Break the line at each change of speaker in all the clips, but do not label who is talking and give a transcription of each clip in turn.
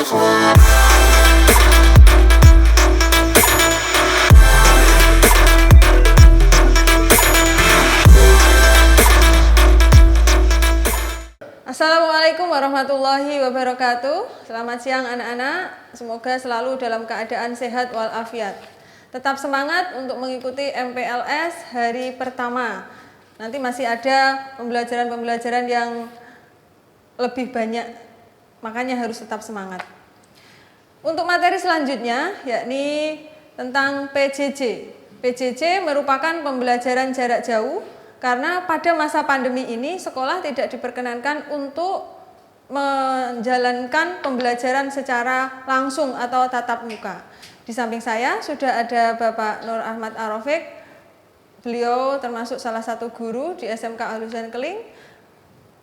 Assalamualaikum warahmatullahi wabarakatuh. Selamat siang anak-anak. Semoga selalu dalam keadaan sehat walafiat. Tetap semangat untuk mengikuti MPLS hari pertama. Nanti masih ada pembelajaran-pembelajaran yang lebih banyak. Makanya harus tetap semangat. Untuk materi selanjutnya yakni tentang PJJ. PJJ merupakan pembelajaran jarak jauh. Karena pada masa pandemi ini sekolah tidak diperkenankan untuk menjalankan pembelajaran secara langsung atau tatap muka. Di samping saya sudah ada Bapak Nur Ahmad Arofik. Beliau termasuk salah satu guru di SMK Al-Husain Keling.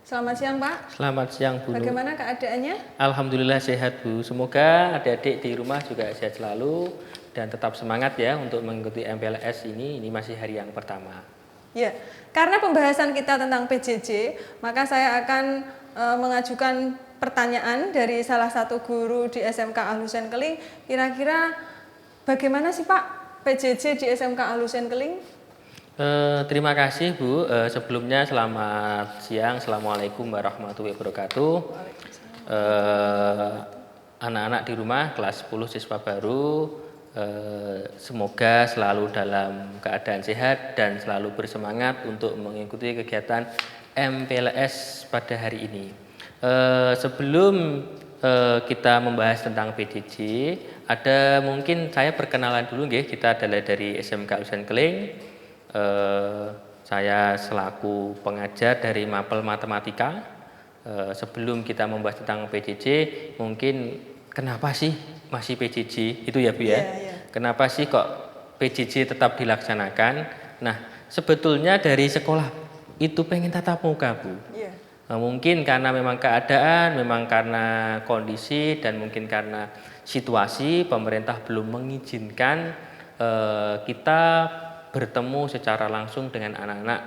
Selamat siang Pak.
Selamat siang Bu.
Bagaimana keadaannya?
Alhamdulillah sehat Bu. Semoga adik-adik di rumah juga sehat selalu dan tetap semangat ya untuk mengikuti MPLS ini. Ini masih hari yang pertama.
Ya, karena pembahasan kita tentang PJJ, maka saya akan mengajukan pertanyaan dari salah satu guru di SMK Al-Husain Keling. Kira-kira bagaimana sih Pak PJJ di SMK Al-Husain Keling?
Terima kasih Bu. Sebelumnya selamat siang. Assalamualaikum warahmatullahi wabarakatuh. Anak-anak di rumah kelas 10 siswa baru. Semoga selalu dalam keadaan sehat dan selalu bersemangat untuk mengikuti kegiatan MPLS pada hari ini. Sebelum kita membahas tentang PJJ, ada mungkin saya perkenalan dulu nggih. Kita adalah dari SMK Al-Husain Keling. Saya selaku pengajar dari Mapel Matematika. Sebelum kita membahas tentang PJJ, mungkin kenapa sih masih PJJ itu ya Bu ya? Kenapa sih kok PJJ tetap dilaksanakan? Nah, sebetulnya dari sekolah itu pengen tatap muka Bu. Nah, mungkin karena memang keadaan, memang karena kondisi dan mungkin karena situasi pemerintah belum mengizinkan kita bertemu secara langsung dengan anak-anak,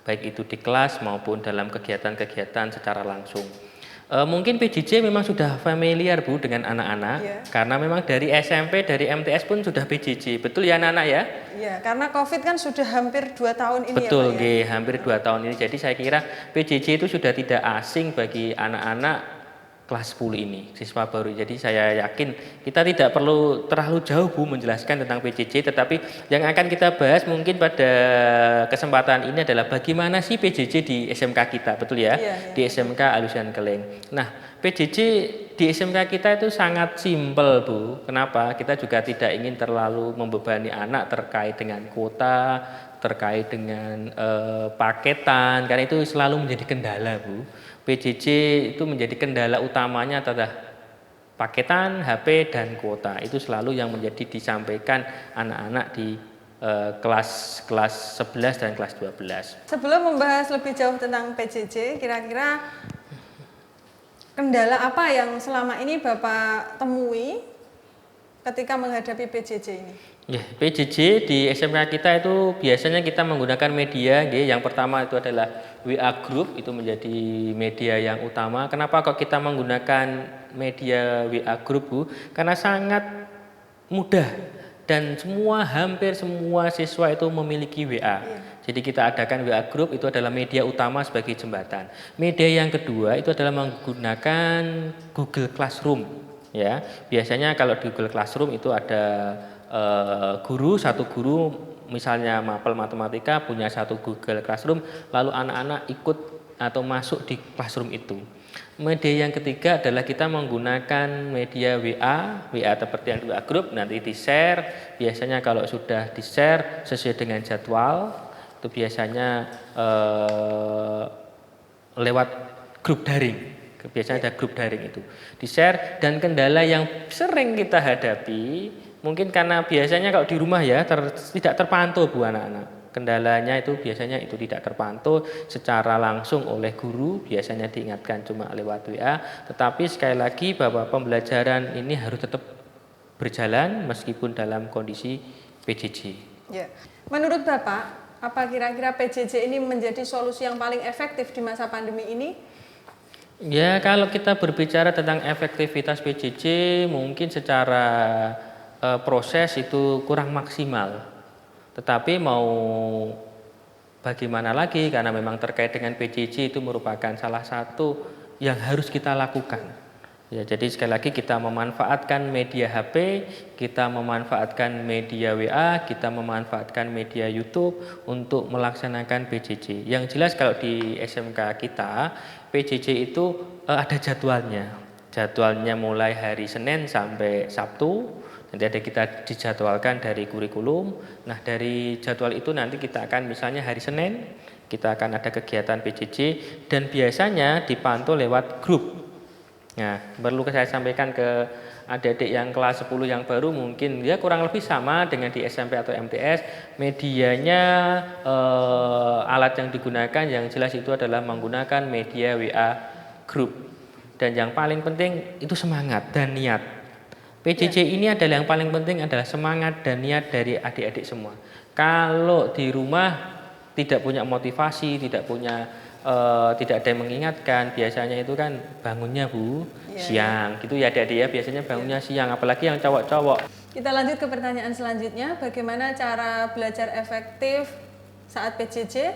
baik itu di kelas maupun dalam kegiatan-kegiatan secara langsung. Mungkin PJJ memang sudah familiar Bu dengan anak-anak, karena memang dari SMP, dari MTS pun sudah PJJ, betul ya anak-anak ya?
Iya, karena COVID kan sudah hampir 2 tahun ini.
Betul,
ya Pak ya?
hampir 2 tahun ini. Jadi saya kira PJJ itu sudah tidak asing bagi anak-anak kelas 10 ini, siswa baru. Jadi saya yakin kita tidak perlu terlalu jauh Bu menjelaskan tentang PJJ, tetapi yang akan kita bahas mungkin pada kesempatan ini adalah bagaimana sih PJJ di SMK kita, betul ya? Di SMK Al-Husain Keling. Nah, PJJ di SMK kita itu sangat simpel Bu. Kenapa? Kita juga tidak ingin terlalu membebani anak terkait dengan kuota, terkait dengan paketan, karena itu selalu menjadi kendala Bu. PJJ itu menjadi kendala utamanya adalah paketan, HP, dan kuota. Itu selalu yang menjadi disampaikan anak-anak di kelas 11 dan kelas 12.
Sebelum membahas lebih jauh tentang PJJ, kira-kira kendala apa yang selama ini Bapak temui ketika menghadapi PJJ ini?
Ya, PJJ di SMK kita itu biasanya kita menggunakan media. Yang pertama itu adalah WA Group, itu menjadi media yang utama. Kenapa kok kita menggunakan media WA Group Bu? Karena sangat mudah dan hampir semua siswa itu memiliki WA. Jadi kita adakan WA Group, itu adalah media utama sebagai jembatan. Media yang kedua itu adalah menggunakan Google Classroom. Ya, biasanya kalau di Google Classroom itu ada satu guru misalnya Mapel Matematika punya satu Google Classroom, lalu anak-anak ikut atau masuk di classroom itu. Media yang ketiga adalah kita menggunakan media WA seperti yang WA Group, nanti di-share. Biasanya kalau sudah di-share sesuai dengan jadwal, itu biasanya lewat grup daring. Biasanya ada grup daring itu di-share. Dan kendala yang sering kita hadapi, mungkin karena biasanya kalau di rumah ya tidak terpantau Bu anak-anak. Kendalanya itu biasanya itu tidak terpantau secara langsung oleh guru, biasanya diingatkan cuma lewat WA. Tetapi sekali lagi bahwa pembelajaran ini harus tetap berjalan meskipun dalam kondisi PJJ.
Ya. Menurut Bapak, apa kira-kira PJJ ini menjadi solusi yang paling efektif di masa pandemi ini?
Ya, kalau kita berbicara tentang efektivitas PJJ, mungkin secara proses itu kurang maksimal. Tetapi mau bagaimana lagi, karena memang terkait dengan PJJ itu merupakan salah satu yang harus kita lakukan. Ya, jadi sekali lagi kita memanfaatkan media HP, kita memanfaatkan media WA, kita memanfaatkan media YouTube untuk melaksanakan PJJ. Yang jelas kalau di SMK kita, PJJ itu ada jadwalnya. Jadwalnya mulai hari Senin sampai Sabtu. Nanti ada kita dijadwalkan dari kurikulum. Nah, dari jadwal itu nanti kita akan misalnya hari Senin kita akan ada kegiatan PJJ dan biasanya dipantau lewat grup. Nah, perlu saya sampaikan ke adik-adik yang kelas 10 yang baru mungkin ya kurang lebih sama dengan di SMP atau MTS. Medianya alat yang digunakan yang jelas itu adalah menggunakan media WA group. Dan yang paling penting itu semangat dan niat. PJJ ini adalah yang paling penting adalah semangat dan niat dari adik-adik semua. Kalau di rumah tidak punya motivasi, tidak ada yang mengingatkan, biasanya itu kan bangunnya siang gitu ya adik-adik ya, biasanya bangunnya siang, apalagi yang cowok-cowok.
Kita lanjut ke pertanyaan selanjutnya, bagaimana cara belajar efektif saat PJJ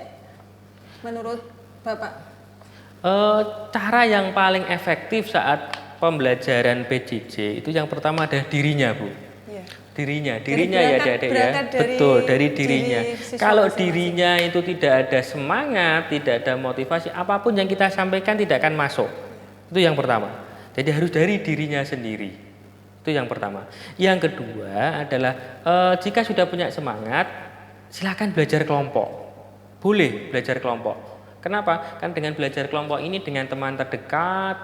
menurut Bapak?
Cara yang paling efektif saat pembelajaran PJJ itu yang pertama adalah dirinya, Bu. Dirinya ya adik-adik ya, betul, dari dirinya. Kalau dirinya itu tidak ada semangat, tidak ada motivasi, apapun yang kita sampaikan tidak akan masuk. Itu yang pertama. Jadi harus dari dirinya sendiri. Itu yang pertama. Yang kedua adalah jika sudah punya semangat, silakan belajar kelompok. Boleh belajar kelompok. Kenapa? Kan dengan belajar kelompok ini dengan teman terdekat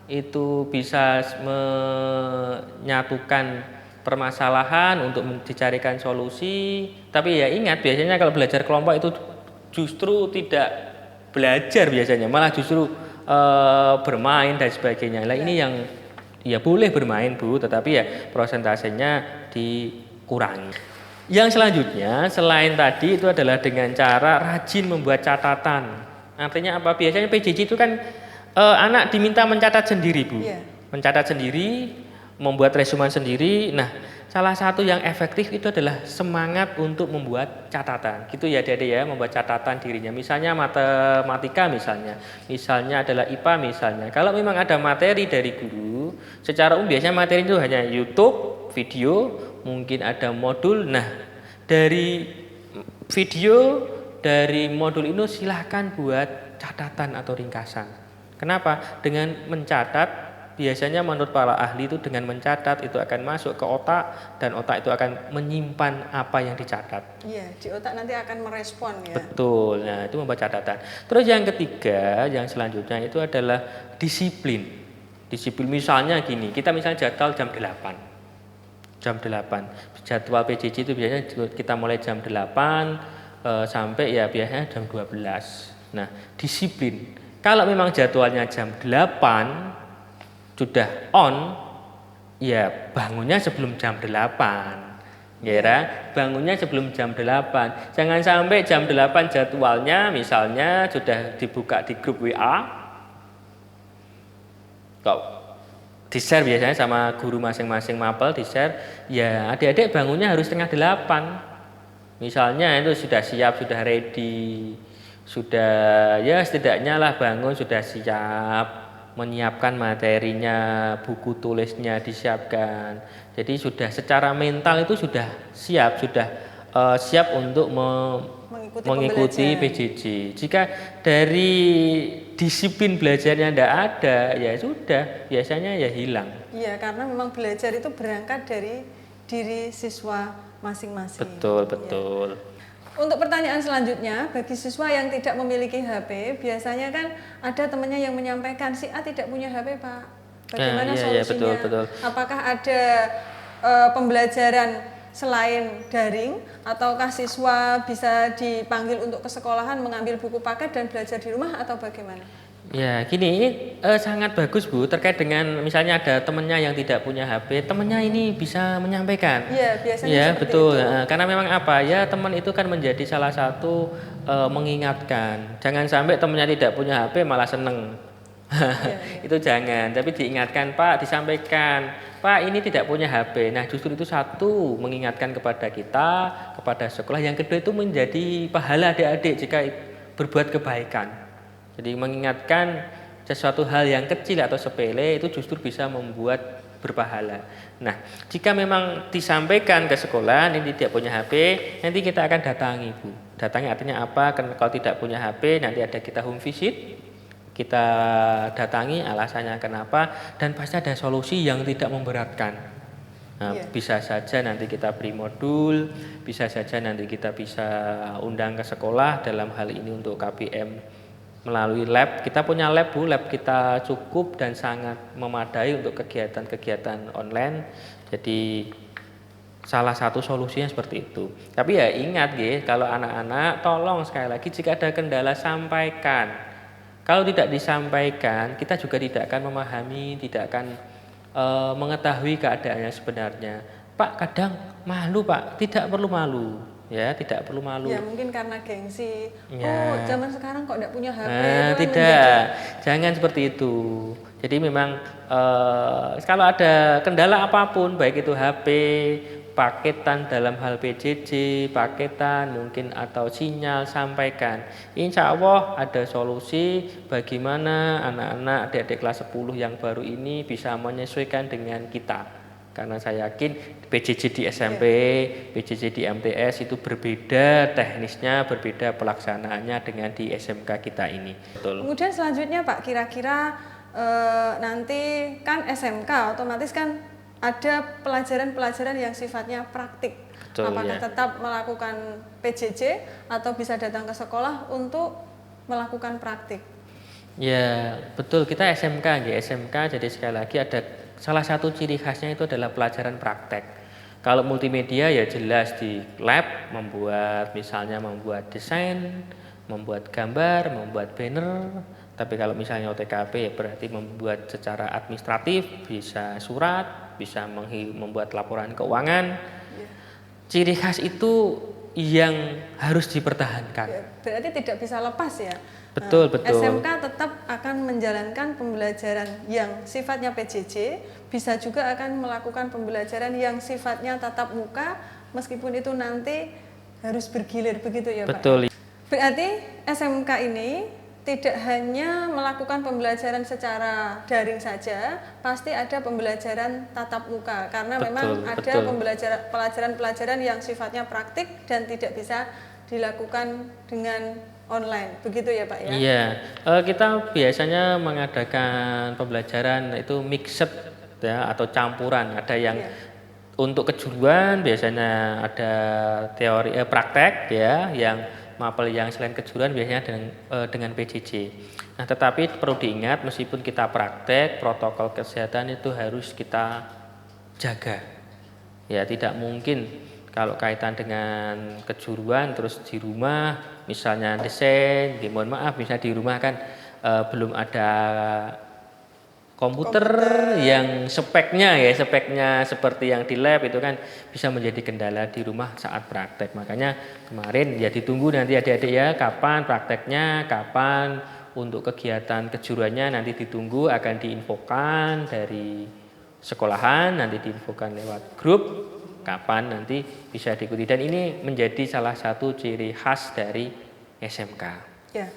itu bisa menyatukan permasalahan untuk dicarikan solusi. Tapi ya ingat, biasanya kalau belajar kelompok itu justru tidak belajar biasanya, malah justru bermain dan sebagainya. Nah, ini yang ya boleh bermain, Bu, tetapi ya prosentasenya dikurangi. Yang selanjutnya selain tadi itu adalah dengan cara rajin membuat catatan. Artinya apa? Biasanya PJJ itu kan anak diminta mencatat sendiri, Bu. Mencatat sendiri, membuat resumen sendiri. Nah, salah satu yang efektif itu adalah semangat untuk membuat catatan. Gitu ya Adik-adik ya, membuat catatan dirinya. Misalnya matematika misalnya adalah IPA misalnya. Kalau memang ada materi dari guru, secara umum biasanya materi itu hanya YouTube, video, mungkin ada modul. Nah, dari video, dari modul itu silahkan buat catatan atau ringkasan. Kenapa? Dengan mencatat, biasanya menurut para ahli itu dengan mencatat itu akan masuk ke otak dan otak itu akan menyimpan apa yang dicatat.
Iya, di otak nanti akan merespon ya.
Betul. Nah, itu membuat catatan. Terus yang ketiga, yang selanjutnya itu adalah disiplin. Disiplin misalnya gini, kita misalnya jadwal jam 8. Jam 8. Jadwal PJJ itu biasanya kita mulai jam 8 sampai ya biasanya jam 12. Nah, disiplin. Kalau memang jadwalnya jam 8 sudah on, ya bangunnya sebelum jam 8. Ya, bangunnya sebelum jam 8. Jangan sampai jam 8 jadwalnya misalnya sudah dibuka di grup WA. Kok di-share biasanya sama guru masing-masing mapel di-share, ya adik-adik bangunnya harus setengah 8. Misalnya itu sudah siap, sudah ready, sudah ya setidaknya lah bangun sudah siap, menyiapkan materinya, buku tulisnya disiapkan. Jadi sudah secara mental itu sudah siap, siap untuk mengikuti PJJ. Jika dari disiplin belajarnya tidak ada, ya sudah, biasanya ya hilang.
Iya, karena memang belajar itu berangkat dari diri siswa masing-masing.
Betul.
Ya. Untuk pertanyaan selanjutnya, bagi siswa yang tidak memiliki HP, biasanya kan ada temannya yang menyampaikan si A tidak punya HP, Pak. Bagaimana solusinya?
Betul.
Apakah ada pembelajaran selain daring, ataukah siswa bisa dipanggil untuk ke sekolahan mengambil buku paket dan belajar di rumah atau bagaimana?
Ya, gini, ini sangat bagus Bu, terkait dengan misalnya ada temannya yang tidak punya HP, temannya ini bisa menyampaikan.
Iya, biasanya
ya,
seperti
betul.
itu.
Karena memang apa ya, teman itu kan menjadi salah satu mengingatkan. Jangan sampai temannya tidak punya HP malah seneng. Itu jangan, tapi diingatkan Pak, disampaikan Pak ini tidak punya HP. Nah justru itu satu mengingatkan kepada kita, kepada sekolah. Yang kedua itu menjadi pahala adik-adik jika berbuat kebaikan. Jadi mengingatkan sesuatu hal yang kecil atau sepele itu justru bisa membuat berpahala. Nah jika memang disampaikan ke sekolah ini tidak punya HP, nanti kita akan datangi Bu. Datangi artinya apa? Kalau tidak punya HP nanti ada kita home visit. Kita datangi alasannya kenapa dan pasti ada solusi yang tidak memberatkan. Nah, bisa saja nanti kita beri modul, bisa saja nanti kita bisa undang ke sekolah dalam hal ini untuk KBM melalui lab. Kita punya lab Bu, lab kita cukup dan sangat memadai untuk kegiatan-kegiatan online. Jadi salah satu solusinya seperti itu. Tapi ya ingat kalau anak-anak tolong sekali lagi jika ada kendala sampaikan. Kalau tidak disampaikan, kita juga tidak akan memahami, tidak akan mengetahui keadaannya sebenarnya. Pak, kadang malu Pak, tidak perlu malu, ya tidak perlu malu.
Ya mungkin karena gengsi. Oh, zaman sekarang kok tidak punya HP.
Tidak, jangan seperti itu. Jadi memang kalau ada kendala apapun, baik itu HP, paketan dalam hal PJJ, paketan mungkin atau sinyal, sampaikan. Insya Allah ada solusi bagaimana anak-anak adik-adik kelas 10 yang baru ini bisa menyesuaikan dengan kita. Karena saya yakin PJJ di SMP, PJJ di MTS itu berbeda teknisnya, berbeda pelaksanaannya dengan di SMK kita ini. Betul.
Kemudian selanjutnya Pak, kira-kira nanti kan SMK otomatis kan ada pelajaran-pelajaran yang sifatnya praktik. Betul, apakah tetap melakukan PJJ atau bisa datang ke sekolah untuk melakukan praktik?
Ya betul, kita SMK jadi sekali lagi ada salah satu ciri khasnya itu adalah pelajaran praktek. Kalau multimedia ya jelas di lab misalnya membuat desain, membuat gambar, membuat banner. Tapi kalau misalnya OTKP ya berarti membuat secara administratif, bisa surat, bisa membuat laporan keuangan. Ciri khas itu yang harus dipertahankan.
Berarti tidak bisa lepas ya.
Betul.
SMK tetap akan menjalankan pembelajaran yang sifatnya PJJ, bisa juga akan melakukan pembelajaran yang sifatnya tatap muka, meskipun itu nanti harus bergilir, begitu ya Pak?
Betul.
Berarti SMK ini tidak hanya melakukan pembelajaran secara daring saja, pasti ada pembelajaran tatap muka karena memang ada pelajaran-pelajaran yang sifatnya praktik dan tidak bisa dilakukan dengan online, begitu ya Pak ya?
Iya, kita biasanya mengadakan pembelajaran itu mixed ya atau campuran. Ada yang untuk kejuruan biasanya ada teori praktek ya, yang mapel yang selain kejuruan biasanya dengan PJJ. Nah, tetapi perlu diingat meskipun kita praktek, protokol kesehatan itu harus kita jaga. Ya, tidak mungkin kalau kaitan dengan kejuruan terus di rumah misalnya desain, mohon maaf misalnya di rumah kan belum ada komputer yang speknya seperti yang di lab itu kan bisa menjadi kendala di rumah saat praktek. Makanya kemarin ya ditunggu nanti adik-adik ya kapan prakteknya, kapan untuk kegiatan kejuruannya nanti ditunggu akan diinfokan dari sekolahan, nanti diinfokan lewat grup kapan nanti bisa diikuti dan ini menjadi salah satu ciri khas dari SMK.
Ya.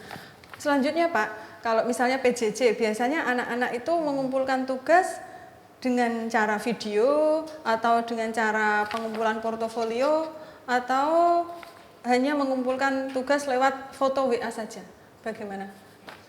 Selanjutnya Pak, kalau misalnya PJJ, biasanya anak-anak itu mengumpulkan tugas dengan cara video atau dengan cara pengumpulan portofolio atau hanya mengumpulkan tugas lewat foto WA saja. Bagaimana?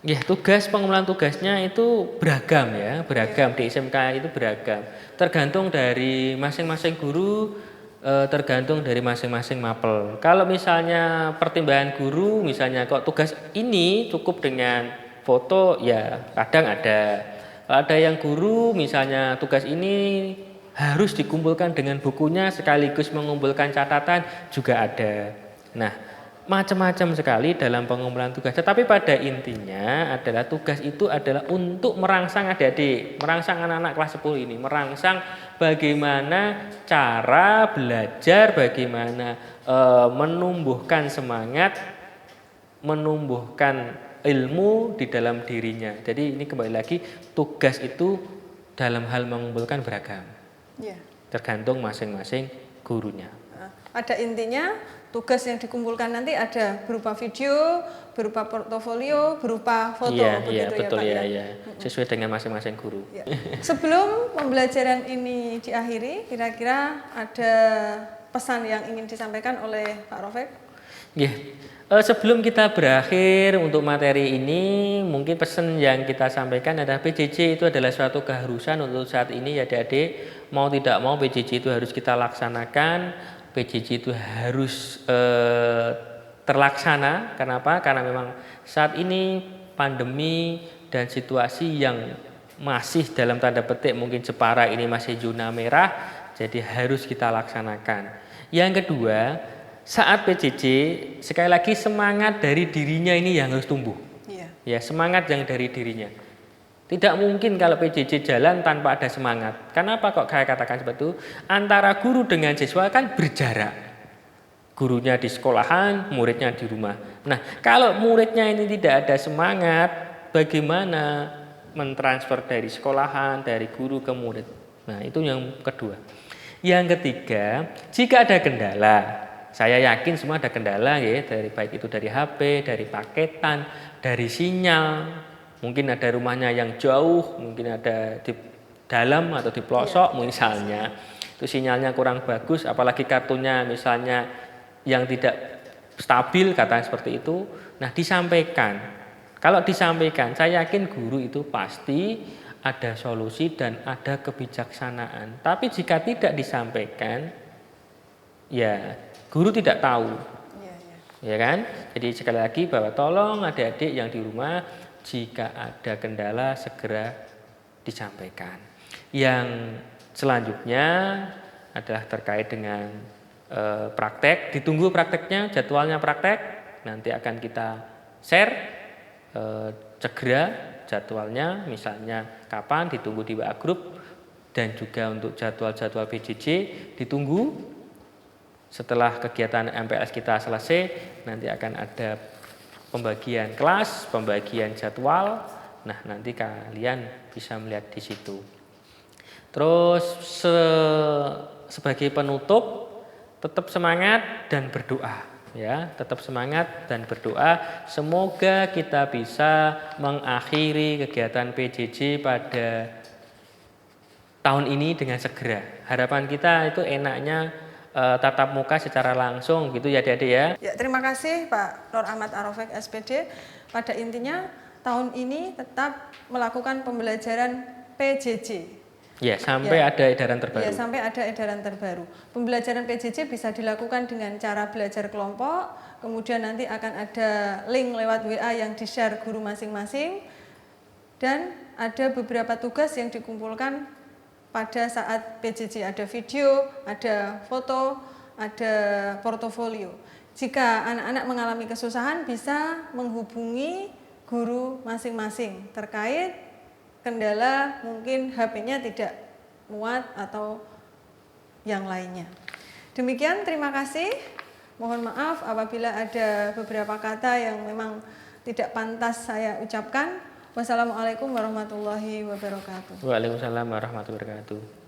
Ya, pengumpulan tugasnya itu beragam ya, di SMK itu beragam. Tergantung dari masing-masing guru, tergantung dari masing-masing mapel. Kalau misalnya pertimbangan guru, misalnya kok tugas ini cukup dengan foto ya kadang ada yang guru misalnya tugas ini harus dikumpulkan dengan bukunya sekaligus mengumpulkan catatan juga ada. Nah macam-macam sekali dalam pengumpulan tugas, tetapi pada intinya adalah tugas itu adalah untuk merangsang adik-adik, merangsang anak-anak kelas 10 ini, merangsang bagaimana cara belajar, bagaimana menumbuhkan semangat, menumbuhkan ilmu di dalam dirinya. Jadi ini kembali lagi tugas itu dalam hal mengumpulkan beragam.
Ya.
Tergantung masing-masing gurunya.
Ada intinya, tugas yang dikumpulkan nanti ada berupa video, berupa portofolio, berupa foto,
Iya,
begitu
betul
ya Pak
ya,
ya.
ya. Sesuai dengan masing-masing guru.
Ya. Sebelum pembelajaran ini diakhiri, kira-kira ada pesan yang ingin disampaikan oleh Pak Rofek?
Sebelum kita berakhir untuk materi ini, mungkin pesan yang kita sampaikan adalah PJJ itu adalah suatu keharusan untuk saat ini ya adik-adik. Mau tidak mau PJJ itu harus kita laksanakan. PJJ itu harus terlaksana. Kenapa? Karena memang saat ini pandemi dan situasi yang masih dalam tanda petik mungkin Jepara ini masih zona merah, jadi harus kita laksanakan. Yang kedua, saat PJJ sekali lagi semangat dari dirinya ini yang harus tumbuh.
Iya.
Ya, semangat yang dari dirinya. Tidak mungkin kalau PJJ jalan tanpa ada semangat. Kenapa kok saya katakan seperti itu? Antara guru dengan siswa kan berjarak. Gurunya di sekolahan, muridnya di rumah. Nah, kalau muridnya ini tidak ada semangat, bagaimana mentransfer dari sekolahan, dari guru ke murid? Nah, itu yang kedua. Yang ketiga, jika ada kendala, saya yakin semua ada kendala ya, baik itu dari HP, dari paketan, dari sinyal. Mungkin ada rumahnya yang jauh, mungkin ada di dalam atau di pelosok misalnya. Itu sinyalnya kurang bagus, apalagi kartunya misalnya yang tidak stabil katanya seperti itu. Nah, disampaikan. Kalau disampaikan, saya yakin guru itu pasti ada solusi dan ada kebijaksanaan. Tapi jika tidak disampaikan, ya guru tidak tahu. Ya kan? Jadi sekali lagi bahwa tolong adik-adik yang di rumah jika ada kendala segera disampaikan. Yang selanjutnya adalah terkait dengan praktek. Ditunggu prakteknya, jadwalnya praktek. Nanti akan kita share segera jadwalnya, misalnya kapan, ditunggu di WA Group. Dan juga untuk jadwal-jadwal PJJ ditunggu. Setelah kegiatan MPLS kita selesai, nanti akan ada pembagian kelas, pembagian jadwal. Nah, nanti kalian bisa melihat di situ. Terus sebagai penutup, tetap semangat dan berdoa ya, tetap semangat dan berdoa. Semoga kita bisa mengakhiri kegiatan PJJ pada tahun ini dengan segera. Harapan kita itu enaknya tatap muka secara langsung gitu ya adik-adik ya.
Ya, terima kasih Pak Nur Ahmad Arofek SPD. Pada intinya tahun ini tetap melakukan pembelajaran PJJ.
Ya, sampai ada edaran terbaru.
Ya, sampai ada edaran terbaru. Pembelajaran PJJ bisa dilakukan dengan cara belajar kelompok, kemudian nanti akan ada link lewat WA yang di-share guru masing-masing, dan ada beberapa tugas yang dikumpulkan pada saat PJJ, ada video, ada foto, ada portofolio. Jika anak-anak mengalami kesusahan bisa menghubungi guru masing-masing terkait kendala mungkin HP-nya tidak muat atau yang lainnya. Demikian, terima kasih. Mohon maaf apabila ada beberapa kata yang memang tidak pantas saya ucapkan. Wassalamualaikum warahmatullahi wabarakatuh.
Waalaikumsalam warahmatullahi wabarakatuh.